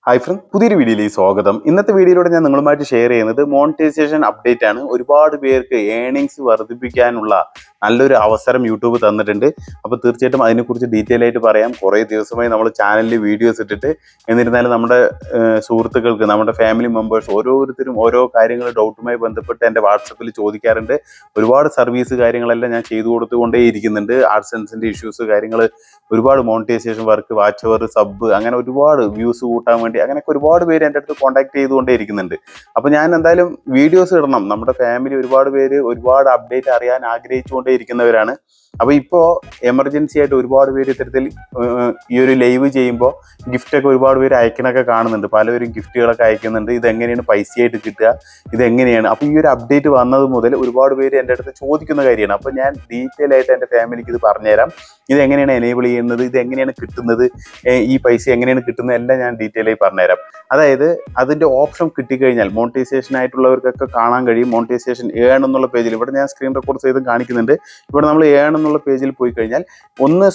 Hi front, പുതിയൊരു വീഡിയോയിലേക്ക് സ്വാഗതം. ഇന്നത്തെ വീഡിയോയിലൂടെ ഞാൻ നിങ്ങളുമായിട്ട് ഷെയർ ചെയ്യുന്നത് മോണിറ്റൈസേഷൻ അപ്ഡേറ്റ് ആണ്. ഒരുപാട് പേർക്ക് ഏണിങ്സ് വർദ്ധിപ്പിക്കാനുള്ള നല്ലൊരു അവസരം യൂട്യൂബ് തന്നിട്ടുണ്ട്. അപ്പോൾ തീർച്ചയായിട്ടും അതിനെക്കുറിച്ച് ഡീറ്റെയിൽ ആയിട്ട് പറയാം. കുറേ ദിവസമായി നമ്മൾ ചാനലിൽ വീഡിയോസ് ഇട്ടിട്ട്, എന്നിരുന്നാലും നമ്മുടെ സുഹൃത്തുക്കൾക്ക്, നമ്മുടെ ഫാമിലി മെമ്പേഴ്സ് ഓരോരുത്തരും ഓരോ കാര്യങ്ങൾ ഡൗട്ടുമായി ബന്ധപ്പെട്ട് എൻ്റെ വാട്സപ്പിൽ ചോദിക്കാറുണ്ട്. ഒരുപാട് സർവീസ് കാര്യങ്ങളെല്ലാം ഞാൻ ചെയ്തു കൊടുത്തുകൊണ്ടേ ഇരിക്കുന്നുണ്ട്. ആഡ്സെൻസിൻ്റെ ഇഷ്യൂസ് കാര്യങ്ങൾ, ഒരുപാട് മോണിറ്റൈസേഷൻ വർക്ക്, വാച്ച് അവർ, സബ്, അങ്ങനെ ഒരുപാട് വ്യൂസ് കൂട്ടാൻ വേണ്ടി അങ്ങനെയൊക്കെ ഒരുപാട് പേര് എൻ്റെ അടുത്ത് കോൺടാക്ട് ചെയ്തുകൊണ്ടേ ഇരിക്കുന്നുണ്ട്. അപ്പോൾ ഞാൻ എന്തായാലും വീഡിയോസ് ഇടണം. നമ്മുടെ ഫാമിലി ഒരുപാട് പേര് ഒരുപാട് അപ്ഡേറ്റ് അറിയാൻ ആഗ്രഹിച്ചുകൊണ്ടേ ഇരിക്കുന്നവരാണ്. അപ്പോൾ ഇപ്പോൾ എമർജൻസി ആയിട്ട് ഒരുപാട് പേര് ഇത്തരത്തിൽ ഈ ഒരു ലൈവ് ചെയ്യുമ്പോൾ ഗിഫ്റ്റൊക്കെ ഒരുപാട് പേര് അയക്കണൊക്കെ കാണുന്നുണ്ട്. പലവരും ഗിഫ്റ്റുകളൊക്കെ അയക്കുന്നുണ്ട്. ഇതെങ്ങനെയാണ് പൈസയായിട്ട് കിട്ടുക, ഇതെങ്ങനെയാണ്? അപ്പോൾ ഈ ഒരു അപ്ഡേറ്റ് വന്നത് മുതൽ ഒരുപാട് പേര് എൻ്റെ അടുത്ത് ചോദിക്കുന്ന കാര്യമാണ്. അപ്പോൾ ഞാൻ ഡീറ്റെയിൽ ആയിട്ട് എൻ്റെ ഫാമിലിക്ക് ഇത് പറഞ്ഞുതരാം. ഇതെങ്ങനെയാണ് എനേബിൾ ചെയ്യുന്നത്, ഇതെങ്ങനെയാണ് കിട്ടുന്നത്, ഈ പൈസ എങ്ങനെയാണ് കിട്ടുന്നത്, എല്ലാം ഞാൻ ഡീറ്റെയിൽ ആയി പറഞ്ഞുതരാം. അതായത് അതിൻ്റെ ഓപ്ഷൻ കിട്ടിക്കഴിഞ്ഞാൽ മോണിറ്റൈസേഷൻ ആയിട്ടുള്ളവർക്കൊക്കെ കാണാൻ കഴിയും. മോണിറ്റൈസേഷൻ ഏൺ എന്നുള്ള പേജിൽ ഇവിടെ ഞാൻ സ്ക്രീൻ റെക്കോർഡ് ചെയ്ത് കാണിക്കുന്നുണ്ട്. ഇവിടെ നമ്മൾ ഏൺ എന്നുള്ള പേജിൽ പോയി കഴിഞ്ഞാൽ ഒന്ന്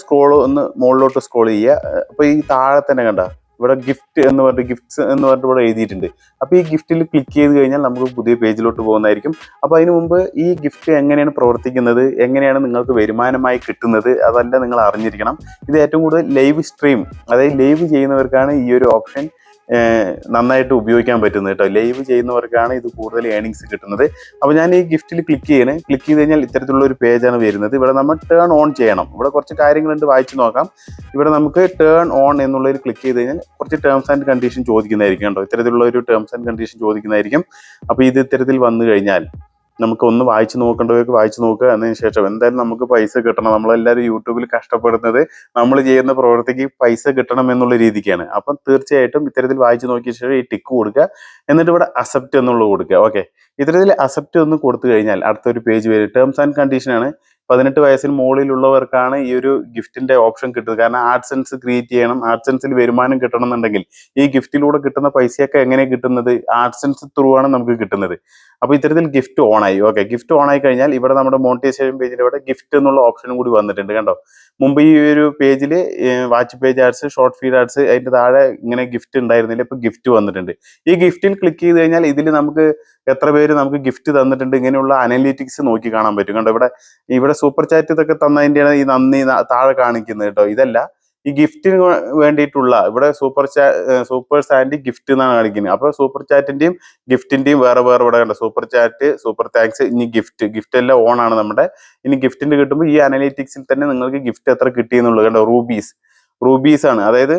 മുകളിലോട്ട് സ്ക്രോൾ ചെയ്യുക. അപ്പോൾ ഈ താഴെ തന്നെ കണ്ട ഇവിടെ ഗിഫ്റ്റ് എന്ന് പറഞ്ഞിട്ട്, ഗിഫ്റ്റ്സ് എന്ന് പറഞ്ഞിട്ട് ഇവിടെ എഴുതിയിട്ടുണ്ട്. അപ്പോൾ ഈ ഗിഫ്റ്റിൽ ക്ലിക്ക് ചെയ്ത് കഴിഞ്ഞാൽ നമുക്ക് പുതിയ പേജിലോട്ട് പോകുന്നതായിരിക്കും. അപ്പോൾ അതിന് മുമ്പ് ഈ ഗിഫ്റ്റ് എങ്ങനെയാണ് പ്രവർത്തിക്കുന്നത്, എങ്ങനെയാണ് നിങ്ങൾക്ക് വരുമാനമായി കിട്ടുന്നത്, അതെല്ലാം നിങ്ങൾ അറിഞ്ഞിരിക്കണം. ഇത് ഏറ്റവും കൂടുതൽ ലൈവ് സ്ട്രീം, അതായത് ലൈവ് ചെയ്യുന്നവർക്കാണ് ഈ ഒരു ഓപ്ഷൻ നന്നായിട്ട് ഉപയോഗിക്കാൻ പറ്റുന്നത് കേട്ടോ. ലൈവ് ചെയ്യുന്നവർക്കാണ് ഇത് കൂടുതൽ ഏണിങ്സ് കിട്ടുന്നത്. അപ്പോൾ ഞാൻ ഈ ഗിഫ്റ്റിൽ ക്ലിക്ക് ചെയ്ത് കഴിഞ്ഞാൽ ഇത്തരത്തിലുള്ള ഒരു പേജാണ് വരുന്നത്. ഇവിടെ നമ്മൾ ടേൺ ഓൺ ചെയ്യണം. ഇവിടെ കുറച്ച് കാര്യങ്ങളുണ്ട്, വായിച്ച് നോക്കാം. ഇവിടെ നമുക്ക് ടേൺ ഓൺ എന്നുള്ളൊരു ക്ലിക്ക് ചെയ്ത് കഴിഞ്ഞാൽ കുറച്ച് ടേംസ് ആൻഡ് കണ്ടീഷൻ ചോദിക്കുന്നതായിരിക്കും കേട്ടോ. ഇത്തരത്തിലുള്ള ഒരു ടേംസ് ആൻഡ് കണ്ടീഷൻ ചോദിക്കുന്നതായിരിക്കും. അപ്പോൾ ഇത് ഇത്തരത്തിൽ വന്നു കഴിഞ്ഞാൽ നമുക്ക് ഒന്ന് വായിച്ച് നോക്കേണ്ടവർക്ക് വായിച്ച് നോക്കുക. എന്നതിന് ശേഷം എന്തായാലും നമുക്ക് പൈസ കിട്ടണം. നമ്മളെല്ലാവരും യൂട്യൂബിൽ കഷ്ടപ്പെടുന്നത് നമ്മൾ ചെയ്യുന്ന പ്രവൃത്തിക്ക് പൈസ കിട്ടണം എന്നുള്ള രീതിക്കാണ്. അപ്പം തീർച്ചയായിട്ടും ഇത്തരത്തിൽ വായിച്ച് നോക്കിയ ശേഷം ഈ ടിക്ക് കൊടുക്കുക. എന്നിട്ട് ഇവിടെ അക്സെപ്റ്റ് എന്നുള്ളത് കൊടുക്കുക. ഓക്കെ, ഇത്തരത്തിൽ അക്സെപ്റ്റ് ഒന്ന് കൊടുത്തു കഴിഞ്ഞാൽ അടുത്തൊരു പേജ് വരും. ടേംസ് ആൻഡ് കണ്ടീഷനാണ്. 18 വയസ്സിന് മുകളിലുള്ളവർക്കാണ് ഈ ഒരു ഗിഫ്റ്റിന്റെ ഓപ്ഷൻ കിട്ടുന്നത്. കാരണം ആഡ്സെൻസ് ക്രിയേറ്റ് ചെയ്യണം, ആഡ്സെൻസിൽ വരുമാനം കിട്ടണം എന്നുണ്ടെങ്കിൽ ഈ ഗിഫ്റ്റിലൂടെ കിട്ടുന്ന പൈസയൊക്കെ എങ്ങനെയാണ് കിട്ടുന്നത്? ആഡ്സെൻസ് ത്രൂ ആണ് നമുക്ക് കിട്ടുന്നത്. അപ്പോൾ ഇത്തരത്തിൽ ഗിഫ്റ്റ് ഓൺ ആയി. ഓക്കെ, ഗിഫ്റ്റ് ഓൺ ആയി കഴിഞ്ഞാൽ ഇവിടെ നമ്മുടെ മോണിറ്റൈസേഷൻ പേജിൽ ഇവിടെ ഗിഫ്റ്റ് എന്നുള്ള ഓപ്ഷനും കൂടി വന്നിട്ടുണ്ട് കണ്ടോ. മുമ്പ് ഈ ഒരു പേജിൽ watch page ads, short feed ads, അതിന്റെ താഴെ ഇങ്ങനെ ഗിഫ്റ്റ് ഉണ്ടായിരുന്നില്ല. ഇപ്പൊ ഗിഫ്റ്റ് വന്നിട്ടുണ്ട്. ഈ ഗിഫ്റ്റിൽ ക്ലിക്ക് ചെയ്ത് കഴിഞ്ഞാൽ ഇതിൽ നമുക്ക് എത്ര പേര് നമുക്ക് ഗിഫ്റ്റ് തന്നിട്ടുണ്ട്, ഇങ്ങനെയുള്ള അനലിറ്റിക്സ് നോക്കി കാണാൻ പറ്റും കണ്ടോ. ഇവിടെ സൂപ്പർ ചാറ്റ് ഇതൊക്കെ തന്നതിൻ്റെയാണ് ഈ നന്ദി താഴെ കാണിക്കുന്നത് കേട്ടോ. ഇതല്ല, ഈ ഗിഫ്റ്റിന് വേണ്ടിയിട്ടുള്ള ഇവിടെ സൂപ്പർ ചാറ്റ് ഗിഫ്റ്റ് എന്നാണ് കാണിക്കുന്നത്. അപ്പോൾ സൂപ്പർ ചാറ്റിന്റെയും ഗിഫ്റ്റിന്റെയും വേറെ വേറെ ഇവിടെ കണ്ടോ. സൂപ്പർ ചാറ്റ്, സൂപ്പർ താങ്ക്സ്, ഇനി ഗിഫ്റ്റ് എല്ലാം ഓൺ ആണ് നമ്മുടെ. ഇനി ഗിഫ്റ്റിന്റെ കിട്ടുമ്പോൾ ഈ അനലിറ്റിക്സിൽ തന്നെ നിങ്ങൾക്ക് ഗിഫ്റ്റ് എത്ര കിട്ടിയെന്നുള്ളത് കണ്ടോ. റൂബീസ് ആണ്. അതായത്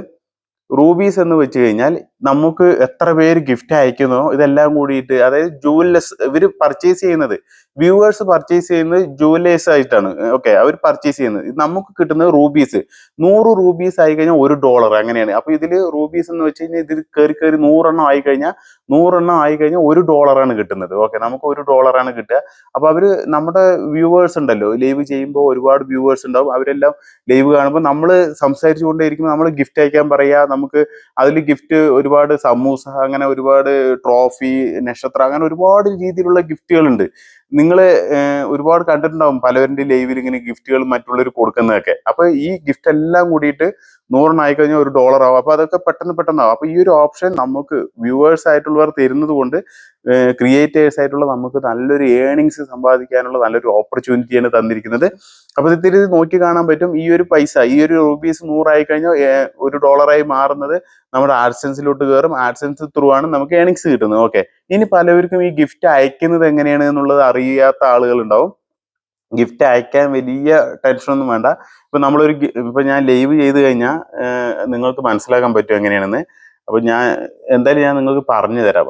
റൂബീസ് എന്ന് വെച്ച് കഴിഞ്ഞാൽ നമുക്ക് എത്ര പേര് ഗിഫ്റ്റ് അയക്കുന്നോ ഇതെല്ലാം കൂടിയിട്ട്, അതായത് ജൂവലേഴ്സ് ഇവർ പർച്ചേസ് ചെയ്യുന്നത്, വ്യൂവേഴ്സ് പർച്ചേസ് ചെയ്യുന്നത് ജൂവലേഴ്സ് ആയിട്ടാണ്. ഓക്കെ, അവർ പർച്ചേസ് ചെയ്യുന്നത്. നമുക്ക് കിട്ടുന്നത് റൂബീസ്. 100 റൂബീസ് ആയി കഴിഞ്ഞാൽ $1, അങ്ങനെയാണ്. അപ്പൊ ഇതിൽ റൂബീസ് എന്ന് വെച്ച് കഴിഞ്ഞാൽ ഇതിൽ കയറി 100 ആയി കഴിഞ്ഞാൽ $1 കിട്ടുന്നത്. ഓക്കെ, നമുക്ക് $1 കിട്ടുക. അപ്പൊ അവര് നമ്മുടെ വ്യൂവേഴ്സ് ഉണ്ടല്ലോ, ലൈവ് ചെയ്യുമ്പോൾ ഒരുപാട് വ്യൂവേഴ്സ് ഉണ്ടാവും. അവരെല്ലാം ലൈവ് കാണുമ്പോൾ നമ്മൾ സംസാരിച്ചു കൊണ്ടേയിരിക്കുമ്പോൾ നമ്മൾ ഗിഫ്റ്റ് അയക്കാൻ പറയാ. നമുക്ക് അതിൽ ഗിഫ്റ്റ് ഒരുപാട് സമൂസ, അങ്ങനെ ഒരുപാട് ട്രോഫി, നക്ഷത്രം, അങ്ങനെ ഒരുപാട് രീതിയിലുള്ള ഗിഫ്റ്റുകളുണ്ട്. നിങ്ങൾ ഒരുപാട് കണ്ടിട്ടുണ്ടാവും പലവരുടെ ലൈവിൽ ഇങ്ങനെ ഗിഫ്റ്റുകൾ മറ്റുള്ളവർ കൊടുക്കുന്നതൊക്കെ. അപ്പൊ ഈ ഗിഫ്റ്റ് എല്ലാം കൂടിയിട്ട് 100 ആയി കഴിഞ്ഞാൽ $1 ആവും. അപ്പൊ അതൊക്കെ പെട്ടെന്നാവും. അപ്പൊ ഈ ഒരു ഓപ്ഷൻ നമുക്ക് വ്യൂവേഴ്സ് ആയിട്ടുള്ളവർ തരുന്നത് കൊണ്ട്, ക്രിയേറ്റേഴ്സ് ആയിട്ടുള്ള നമുക്ക് നല്ലൊരു ഏണിങ്സ് സമ്പാദിക്കാനുള്ള നല്ലൊരു ഓപ്പർച്യൂണിറ്റിയാണ് തന്നിരിക്കുന്നത്. അപ്പൊ ഇത്തിരി നോക്കി കാണാൻ പറ്റും. ഈ ഒരു പൈസ, ഈ ഒരു റൂപ്പീസ് 100 ആയി കഴിഞ്ഞാൽ $1 മാറുന്നത് നമ്മുടെ ആഡ്സെൻസിലോട്ട് കയറും. ആഡ്സെൻസ് ത്രൂ ആണ് നമുക്ക് ഏണിങ്സ് കിട്ടുന്നത്. ഓക്കെ, ഇനി പലവർക്കും ഈ ഗിഫ്റ്റ് അയക്കുന്നത് എങ്ങനെയാണ് എന്നുള്ളത് അറിയാത്ത ആളുകൾ ഉണ്ടാവും. ഗിഫ്റ്റ് അയക്കാൻ വലിയ ടെൻഷനൊന്നും വേണ്ട. ഇപ്പൊ ഞാൻ ലൈവ് ചെയ്ത് കഴിഞ്ഞാൽ നിങ്ങൾക്ക് മനസ്സിലാക്കാൻ പറ്റും എങ്ങനെയാണെന്ന്. അപ്പൊ എന്തായാലും ഞാൻ നിങ്ങൾക്ക് പറഞ്ഞു തരാം.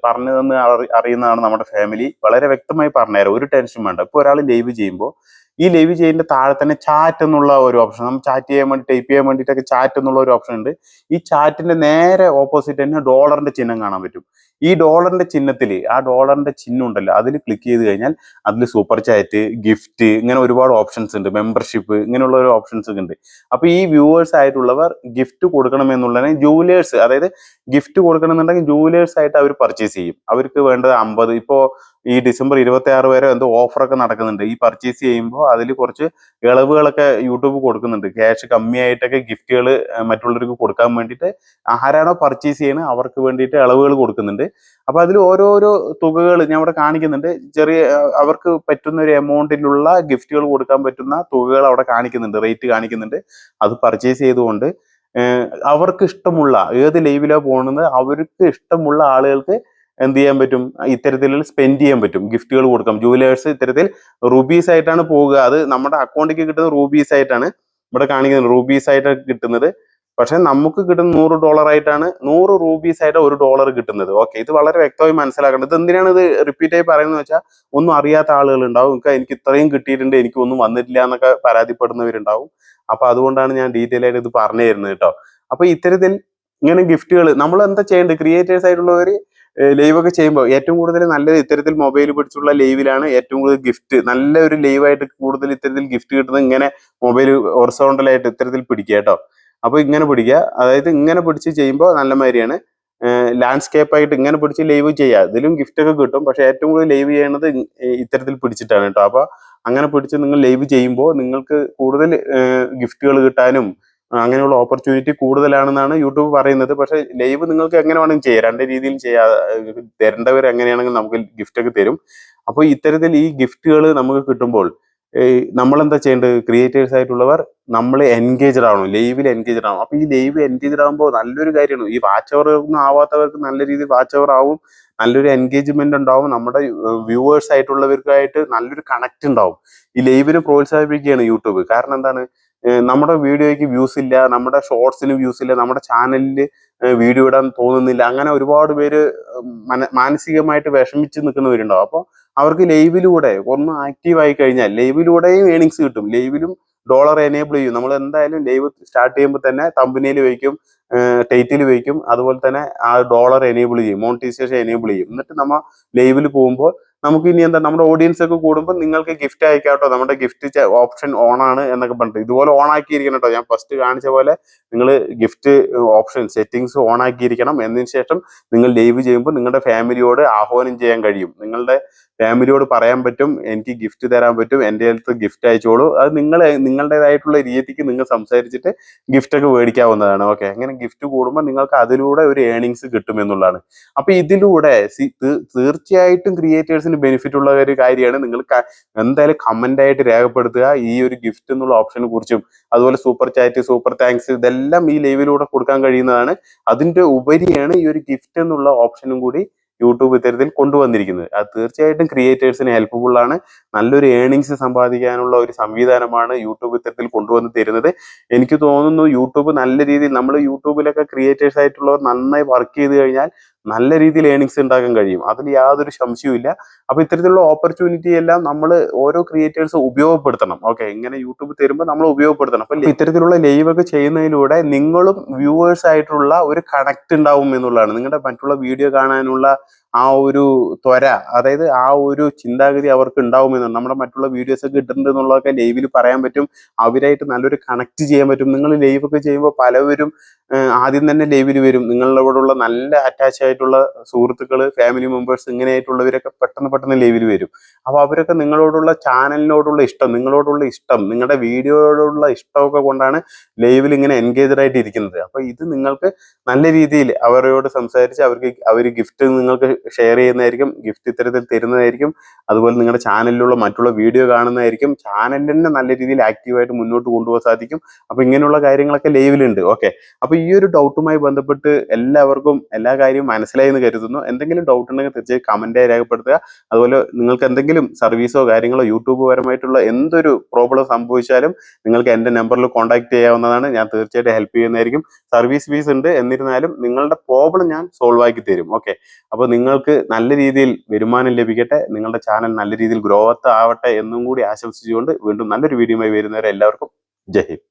പറഞ്ഞു തന്ന് അറിയുന്നതാണ് നമ്മുടെ ഫാമിലി. വളരെ വ്യക്തമായി പറഞ്ഞുതരാം, ഒരു ടെൻഷൻ വേണ്ട. ഇപ്പൊ ഒരാൾ ലൈവ് ചെയ്യുമ്പോൾ ഈ ലൈവ് ചെയ്യുന്നതിന്റെ താഴെ തന്നെ ചാറ്റ് എന്നുള്ള ഒരു ഓപ്ഷൻ, നമ്മൾ ചാറ്റ് ചെയ്യാൻ വേണ്ടി, ടൈപ്പ് ചെയ്യാൻ വേണ്ടിയിട്ടൊക്കെ ചാറ്റ് എന്നുള്ള ഒരു ഓപ്ഷൻ ഉണ്ട്. ഈ ചാറ്റിന്റെ നേരെ ഓപ്പോസിറ്റ് തന്നെ ഡോളറിന്റെ ചിഹ്നം കാണാൻ പറ്റും. ഈ ഡോളറിന്റെ ചിഹ്നത്തിൽ, ആ ഡോളറിന്റെ ചിഹ്നം ഉണ്ടല്ലോ, അതിൽ ക്ലിക്ക് ചെയ്ത് കഴിഞ്ഞാൽ അതിൽ സൂപ്പർ ചാറ്റ്, ഗിഫ്റ്റ്, ഇങ്ങനെ ഒരുപാട് ഓപ്ഷൻസ് ഉണ്ട്, മെമ്പർഷിപ്പ്, ഇങ്ങനെയുള്ള ഒരു ഓപ്ഷൻസ് ഒക്കെ ഉണ്ട്. അപ്പൊ ഈ വ്യൂവേഴ്സ് ആയിട്ടുള്ളവർ ഗിഫ്റ്റ് കൊടുക്കണം എന്നുള്ളതിന് ജൂവലേഴ്സ്, അതായത് ഗിഫ്റ്റ് കൊടുക്കണമെന്നുണ്ടെങ്കിൽ ജൂവലേഴ്സ് ആയിട്ട് അവർ പർച്ചേസ് ചെയ്യും. അവർക്ക് വേണ്ടത് 50. ഇപ്പോൾ ഈ ഡിസംബർ 26 വരെ എന്തോ ഓഫറൊക്കെ നടക്കുന്നുണ്ട്. ഈ പർച്ചേസ് ചെയ്യുമ്പോൾ അതിൽ കുറച്ച് ഇളവുകളൊക്കെ യൂട്യൂബ് കൊടുക്കുന്നുണ്ട്. ക്യാഷ് കമ്മിയായിട്ടൊക്കെ ഗിഫ്റ്റുകൾ മറ്റുള്ളവർക്ക് കൊടുക്കാൻ വേണ്ടിയിട്ട് ആരാണോ പർച്ചേസ് ചെയ്യുന്നത് അവർക്ക് വേണ്ടിയിട്ട് ഇളവുകൾ കൊടുക്കുന്നുണ്ട്. അപ്പൊ അതിൽ ഓരോരോ തുകകൾ ഞാൻ ഇവിടെ കാണിക്കുന്നുണ്ട്. ചെറിയ അവർക്ക് പറ്റുന്ന ഒരു എമൗണ്ടിലുള്ള ഗിഫ്റ്റുകൾ കൊടുക്കാൻ പറ്റുന്ന തുകകൾ അവിടെ കാണിക്കുന്നുണ്ട്, റേറ്റ് കാണിക്കുന്നുണ്ട്. അത് പർച്ചേസ് ചെയ്തുകൊണ്ട് അവർക്ക് ഇഷ്ടമുള്ള ഏത് ലൈവിലാ പോകുന്നത് അവർക്ക് ഇഷ്ടമുള്ള ആളുകൾക്ക് എന്ത് ചെയ്യാൻ പറ്റും, ഇത്തരത്തിലുള്ള സ്പെൻഡ് ചെയ്യാൻ പറ്റും, ഗിഫ്റ്റുകൾ കൊടുക്കാം. ജൂവലേഴ്സ് ഇത്തരത്തിൽ റുബീസ് ആയിട്ടാണ് പോകുക. അത് നമ്മുടെ അക്കൗണ്ടിലേക്ക് കിട്ടുന്നത് റുബീസ് ആയിട്ടാണ് ഇവിടെ കാണിക്കുന്നത്, റുബീസ് ആയിട്ടാണ് കിട്ടുന്നത്. പക്ഷെ നമുക്ക് കിട്ടുന്ന $100 ആയിട്ടാണ്, 100 റൂബീസ് ആയിട്ട് $1 കിട്ടുന്നത്. ഓക്കെ, ഇത് വളരെ വ്യക്തമായി മനസ്സിലാക്കേണ്ടത്. ഇത് എന്തിനാണ് ഇത് റിപ്പീറ്റ് ആയി പറയുന്നത് വെച്ചാൽ, ഒന്നും അറിയാത്ത ആളുകൾ ഉണ്ടാവും, എനിക്ക് ഇത്രയും കിട്ടിയിട്ടുണ്ട് എനിക്ക് ഒന്നും വന്നിട്ടില്ല എന്നൊക്കെ പരാതിപ്പെടുന്നവരുണ്ടാവും. അപ്പൊ അതുകൊണ്ടാണ് ഞാൻ ഡീറ്റെയിൽ ആയിട്ട് ഇത് പറഞ്ഞു തരുന്നത് കേട്ടോ. അപ്പൊ ഇത്തരത്തിൽ ഇങ്ങനെ ഗിഫ്റ്റുകൾ നമ്മൾ എന്താ ചെയ്യേണ്ടത്, ക്രിയേറ്റേഴ്സ് ആയിട്ടുള്ളവർ ലൈവ് ഒക്കെ ചെയ്യുമ്പോൾ ഏറ്റവും കൂടുതൽ നല്ലത് ഇത്തരത്തിൽ മൊബൈൽ പിടിച്ചുള്ള ലൈവിലാണ് ഏറ്റവും കൂടുതൽ ഗിഫ്റ്റ്, നല്ല ഒരു ലൈവായിട്ട് കൂടുതൽ ഇത്തരത്തിൽ ഗിഫ്റ്റ് കിട്ടുന്നത് ഇങ്ങനെ മൊബൈൽ ഹൊറിസോണ്ടലായിട്ട് ഇത്തരത്തിൽ പിടിക്കുക കേട്ടോ. അപ്പൊ ഇങ്ങനെ പിടിക്കുക, അതായത് ഇങ്ങനെ പിടിച്ച് ചെയ്യുമ്പോൾ നല്ല മാതിരിയാണ്. ലാൻഡ്സ്കേപ്പ് ആയിട്ട് ഇങ്ങനെ പിടിച്ച് ലൈവ് ചെയ്യുക, ഇതിലും ഗിഫ്റ്റ് ഒക്കെ കിട്ടും. പക്ഷെ ഏറ്റവും കൂടുതൽ ലൈവ് ചെയ്യണത് ഇത്തരത്തിൽ പിടിച്ചിട്ടാണ് കേട്ടോ. അപ്പൊ അങ്ങനെ പിടിച്ച് നിങ്ങൾ ലൈവ് ചെയ്യുമ്പോൾ നിങ്ങൾക്ക് കൂടുതൽ ഗിഫ്റ്റുകൾ കിട്ടാനും അങ്ങനെയുള്ള ഓപ്പർച്യൂണിറ്റി കൂടുതലാണെന്നാണ് യൂട്യൂബ് പറയുന്നത്. പക്ഷെ ലൈവ് നിങ്ങൾക്ക് എങ്ങനെ വേണമെങ്കിലും ചെയ്യാം, രണ്ട് രീതിയിൽ ചെയ്യാം. തരേണ്ടവർ എങ്ങനെയാണെങ്കിൽ നമുക്ക് ഗിഫ്റ്റ് ഒക്കെ തരും. അപ്പൊ ഇത്തരത്തിൽ ഈ ഗിഫ്റ്റുകൾ നമുക്ക് കിട്ടുമ്പോൾ നമ്മളെന്താ ചെയ്യേണ്ടത്, ക്രിയേറ്റേഴ്സ് ആയിട്ടുള്ളവർ നമ്മൾ എൻഗേജ്ഡ് ആവണം, ലൈവിൽ എൻഗേജ്ഡ് ആവണം. അപ്പൊ ഈ ലൈവ് എൻഗേജ്ഡ് ആകുമ്പോൾ നല്ലൊരു കാര്യമാണ്. ഈ വാച്ച് അവർ ഒന്നും ആവാത്തവർക്ക് നല്ല രീതിയിൽ വാച്ച് അവർ ആവും, നല്ലൊരു എൻഗേജ്മെന്റ് ഉണ്ടാവും, നമ്മുടെ വ്യൂവേഴ്സ് ആയിട്ടുള്ളവർക്കായിട്ട് നല്ലൊരു കണക്ട് ഉണ്ടാവും. ഈ ലൈവിനെ പ്രോത്സാഹിപ്പിക്കുകയാണ് യൂട്യൂബ്. കാരണം എന്താണ്, നമ്മുടെ വീഡിയോയ്ക്ക് വ്യൂസ് ഇല്ല, നമ്മുടെ ഷോർട്സിന് വ്യൂസ് ഇല്ല, നമ്മുടെ ചാനലിൽ വീഡിയോ ഇടാൻ തോന്നുന്നില്ല, അങ്ങനെ ഒരുപാട് പേര് മാനസികമായിട്ട് വിഷമിച്ച് നിൽക്കുന്നവരുണ്ടാവും. അപ്പോൾ അവർക്ക് ലൈവിലൂടെ ഒന്ന് ആക്റ്റീവ് ആയി കഴിഞ്ഞാൽ ലൈവിലൂടെയും ഏണിങ്സ് കിട്ടും. ലൈവിലും ഡോളർ എനേബിൾ ചെയ്യും. നമ്മൾ എന്തായാലും ലൈവ് സ്റ്റാർട്ട് ചെയ്യുമ്പോൾ തന്നെ തമ്പനയിൽ വയ്ക്കും, ടൈറ്റിൽ വയ്ക്കും, അതുപോലെ തന്നെ ആ ഡോളർ എനേബിൾ ചെയ്യും, മോണിറ്റൈസേഷൻ എനേബിൾ ചെയ്യും. എന്നിട്ട് നമ്മൾ ലൈവിൽ പോകുമ്പോൾ നമുക്ക് ഇനി എന്താ, നമ്മുടെ ഓഡിയൻസ് ഒക്കെ കൂടുമ്പോൾ നിങ്ങൾക്ക് ഗിഫ്റ്റ് അയക്കാട്ടോ, നമ്മുടെ ഗിഫ്റ്റ് ഓപ്ഷൻ ഓൺ ആണ് എന്നൊക്കെ പറഞ്ഞിട്ട് ഇതുപോലെ ഓൺ ആക്കിയിരിക്കണം കേട്ടോ. ഞാൻ ഫസ്റ്റ് കാണിച്ച പോലെ നിങ്ങൾ ഗിഫ്റ്റ് ഓപ്ഷൻ സെറ്റിങ്സ് ഓൺ ആക്കിയിരിക്കണം. എന്നതിന് ശേഷം നിങ്ങൾ ലൈവ് ചെയ്യുമ്പോൾ നിങ്ങളുടെ ഫാമിലിയോട് ആഹ്വാനം ചെയ്യാൻ കഴിയും. നിങ്ങളുടെ ഫാമിലിയോട് പറയാൻ പറ്റും, എനിക്ക് ഗിഫ്റ്റ് തരാൻ പറ്റും, എൻ്റെ അടുത്ത് ഗിഫ്റ്റ് അയച്ചോളൂ. അത് നിങ്ങളുടേതായിട്ടുള്ള രീതിക്ക് നിങ്ങൾ സംസാരിച്ചിട്ട് ഗിഫ്റ്റ് ഒക്കെ മേടിക്കാവുന്നതാണ്. ഓക്കെ, അങ്ങനെ ഗിഫ്റ്റ് കൂടുമ്പോൾ നിങ്ങൾക്ക് അതിലൂടെ ഒരു ഏണിങ്സ് കിട്ടും എന്നുള്ളതാണ്. അപ്പൊ ഇതിലൂടെ തീർച്ചയായിട്ടും ക്രിയേറ്റേഴ്സിന് ബെനിഫിറ്റ് ഉള്ള ഒരു കാര്യമാണ്. നിങ്ങൾ എന്തായാലും കമന്റ് ആയിട്ട് രേഖപ്പെടുത്തുക ഈ ഒരു ഗിഫ്റ്റ് എന്നുള്ള ഓപ്ഷനെ കുറിച്ചും. അതുപോലെ സൂപ്പർ ചാറ്റ്, സൂപ്പർ താങ്ക്സ്, ഇതെല്ലാം ഈ ലൈവിലൂടെ കൊടുക്കാൻ കഴിയുന്നതാണ്. അതിന്റെ ഉപരിയാണ് ഈ ഒരു ഗിഫ്റ്റ് എന്നുള്ള ഓപ്ഷനും കൂടി യൂട്യൂബ് ഇത്തരത്തിൽ കൊണ്ടുവന്നിരിക്കുന്നത്. അത് തീർച്ചയായിട്ടും ക്രിയേറ്റേഴ്സിന് ഹെൽപ്ഫുൾ ആണ്. നല്ലൊരു ഏണിങ്സ് സമ്പാദിക്കാനുള്ള ഒരു സംവിധാനമാണ് യൂട്യൂബ് ഇത്തരത്തിൽ കൊണ്ടുവന്ന് തരുന്നത്. എനിക്ക് തോന്നുന്നു യൂട്യൂബ് നല്ല രീതിയിൽ, നമ്മൾ യൂട്യൂബിലൊക്കെ ക്രിയേറ്റേഴ്സ് ആയിട്ടുള്ളവർ നന്നായി വർക്ക് ചെയ്ത് കഴിഞ്ഞാൽ നല്ല രീതിയിൽ ഏണിങ്സ് ഉണ്ടാക്കാൻ കഴിയും, അതിൽ യാതൊരു സംശയവും ഇല്ല. അപ്പൊ ഇത്തരത്തിലുള്ള ഓപ്പർച്യൂണിറ്റി എല്ലാം നമ്മൾ ഓരോ ക്രിയേറ്റേഴ്സ് ഉപയോഗപ്പെടുത്തണം. ഓക്കെ, ഇങ്ങനെ യൂട്യൂബ് തരുമ്പോൾ നമ്മൾ ഉപയോഗപ്പെടുത്തണം. അപ്പൊ ഇത്തരത്തിലുള്ള ലൈവ് ഒക്കെ ചെയ്യുന്നതിലൂടെ നിങ്ങളും വ്യൂവേഴ്സ് ആയിട്ടുള്ള ഒരു കണക്ട് ഉണ്ടാവും എന്നുള്ളതാണ്. നിങ്ങളുടെ മറ്റുള്ള വീഡിയോ കാണാനുള്ള ആ ഒരു ത്വര, അതായത് ആ ഒരു ചിന്താഗതി അവർക്ക് ഉണ്ടാവുമെന്നാണ്. നമ്മുടെ മറ്റുള്ള വീഡിയോസ് ഒക്കെ ഇട്ടിട്ടുണ്ട് എന്നുള്ളതൊക്കെ ലൈവിൽ പറയാൻ പറ്റും, അവരായിട്ട് നല്ലൊരു കണക്ട് ചെയ്യാൻ പറ്റും. നിങ്ങൾ ലൈവ് ഒക്കെ ചെയ്യുമ്പോൾ പലവരും ആദ്യം തന്നെ ലൈവിൽ വരും. നിങ്ങളോടുള്ള നല്ല അറ്റാച്ച് ആയിട്ടുള്ള സുഹൃത്തുക്കള്, ഫാമിലി മെമ്പേഴ്സ്, ഇങ്ങനെയായിട്ടുള്ളവരൊക്കെ പെട്ടെന്ന് ലൈവിൽ വരും. അപ്പൊ അവരൊക്കെ നിങ്ങളോടുള്ള ചാനലിനോടുള്ള ഇഷ്ടം, നിങ്ങളോടുള്ള ഇഷ്ടം, നിങ്ങളുടെ വീഡിയോയോടുള്ള ഇഷ്ടമൊക്കെ കൊണ്ടാണ് ലൈവിൽ ഇങ്ങനെ എൻഗേജ്ഡ് ആയിട്ട് ഇരിക്കുന്നത്. അപ്പൊ ഇത് നിങ്ങൾക്ക് നല്ല രീതിയിൽ അവരോട് സംസാരിച്ച് അവർ ഗിഫ്റ്റ് നിങ്ങൾക്ക് ഷെയർ ചെയ്യുന്നതായിരിക്കും, ഗിഫ്റ്റ് ഇത്തരത്തിൽ തരുന്നതായിരിക്കും. അതുപോലെ നിങ്ങളുടെ ചാനലിലുള്ള മറ്റുള്ള വീഡിയോ കാണുന്നതായിരിക്കും. ചാനലിനെ നല്ല രീതിയിൽ ആക്റ്റീവായിട്ട് മുന്നോട്ട് കൊണ്ടുപോകാൻ സാധിക്കും. അപ്പൊ ഇങ്ങനെയുള്ള കാര്യങ്ങളൊക്കെ ലൈവിലുണ്ട്. ഓക്കെ, അപ്പൊ ഈ ഒരു ഡൗട്ടുമായി ബന്ധപ്പെട്ട് എല്ലാവർക്കും എല്ലാ കാര്യവും മനസ്സിലായി എന്ന് കരുതുന്നു. എന്തെങ്കിലും ഡൗട്ട് ഉണ്ടെങ്കിൽ തീർച്ചയായും കമന്റായി രേഖപ്പെടുത്തുക. അതുപോലെ നിങ്ങൾക്ക് എന്തെങ്കിലും സർവീസോ കാര്യങ്ങളോ യൂട്യൂബ് പരമായിട്ടുള്ള എന്തൊരു പ്രോബ്ലം സംഭവിച്ചാലും നിങ്ങൾക്ക് എൻ്റെ നമ്പറിൽ കോൺടാക്ട് ചെയ്യാവുന്നതാണ്. ഞാൻ തീർച്ചയായിട്ടും ഹെൽപ്പ് ചെയ്യുന്നതായിരിക്കും. സർവീസ് ഫീസ് ഉണ്ട്, എന്നിരുന്നാലും നിങ്ങളുടെ പ്രോബ്ലം ഞാൻ സോൾവ് ആക്കി തരും. ഓക്കെ, അപ്പോൾ നിങ്ങൾക്ക് നല്ല രീതിയിൽ വരുമാനം ലഭിക്കട്ടെ, നിങ്ങളുടെ ചാനൽ നല്ല രീതിയിൽ ഗ്രോത്ത് ആവട്ടെ എന്നും കൂടി ആശംസിച്ചുകൊണ്ട് വീണ്ടും നല്ലൊരു വീഡിയോയുമായി വരുന്നവരെ എല്ലാവർക്കും ജയ് ഹിന്ദ്.